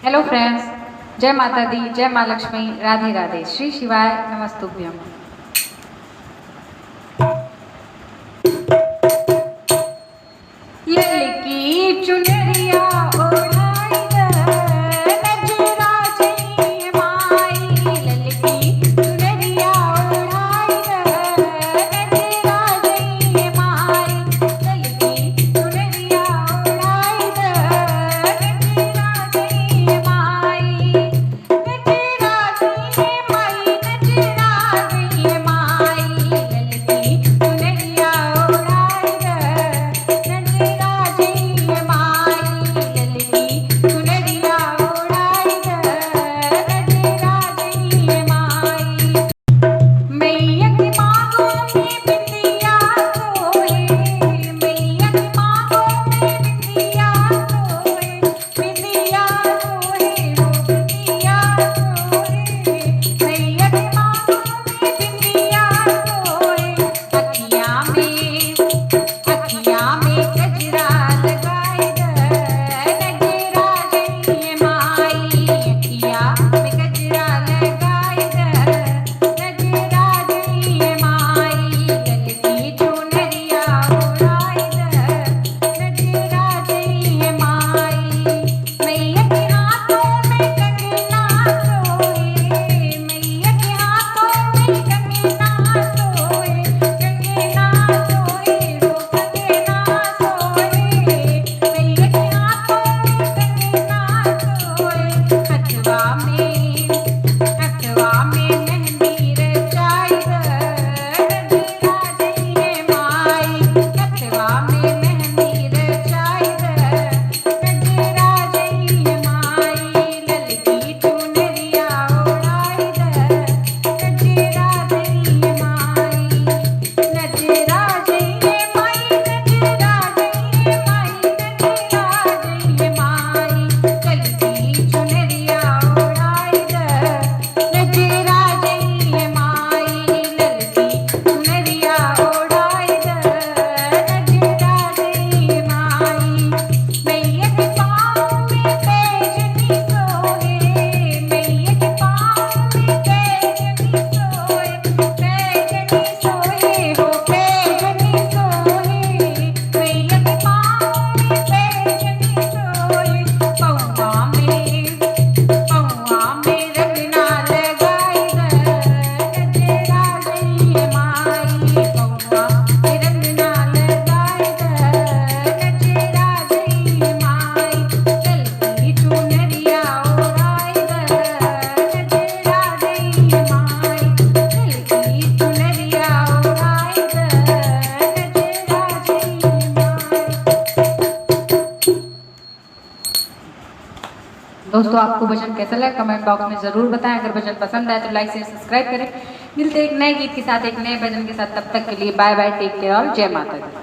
Hello friends, जय माता दी, जय माँ लक्ष्मी, राधे राधे, श्री शिवाय नमस्तुभ्यम। ललकी चुनरिया ओढ़ाई नजरा जई माई, ललकी चुनरिया ओढ़ाई नजरा जई माई, ललकी चुनरिया ओढ़ाई नजरा जई माई, नजरा जई माई, नजरा जई माई, ललकी चुनरिया ओढ़ाई नजरा जई माई, ललकी चुनरिया ओढ़ाई नजरा जई माई। मैया की मांगों में बिंदिया सोए, मैया की मांगों में बिंदिया सोए, बिंदिया सोए हो बिंदिया सोए, मैया की मांगों में बिंदिया सोए। अखियाँ में गजरा लगाए नजरा जई माई, अखियाँ में गजरा लगाए नजरा जई माई, ललकी चुनरिया ओढ़ाई नजरा जई माई। मैया के हाथों में कंगना सोए, मैया के हाथों में कंगना सोए, कंगना सोए हो कंगना सोए, मैया के हाथों में कंगना सोए। हथवा में मेहंदी रचाई नजरा जई माई, हथवा में मेहंदी रचाई नजरा जई माई, ललकी चुनरिया ओढ़ाई नजरा जई माई, नजरा जई माई, नजरा जई माई, नजरा जई माई, ललकी चुनरिया ओढ़ाई नजरा जई माई, ललकी चुनरिया ओढ़ाई नजरा जई माई। मैया के पाँव में पैजनी सोहे, मैया के पाँव में पैजनी सोहे, पैजनी सोहे हो पैजनी सोहे, मैया के पाँव में पैजनी सोहे। पौआ में रंगना लगाई नजरा जई माई, पौआ में रंगना लगाई नजरा जई माई, ललकी चुनरिया ओढ़ाई नजरा जई माई, ललकी चुनरिया ओढ़ाई नजरा जई माई। दोस्तों, आपको भजन कैसा लगा कमेंट बॉक्स में ज़रूर बताएं। अगर भजन पसंद आए तो लाइक से सब्सक्राइब करें। मिलते हैं एक नए गीत के साथ, एक नए भजन के साथ। तब तक के लिए बाय बाय, टेक केयर और जय माता दी।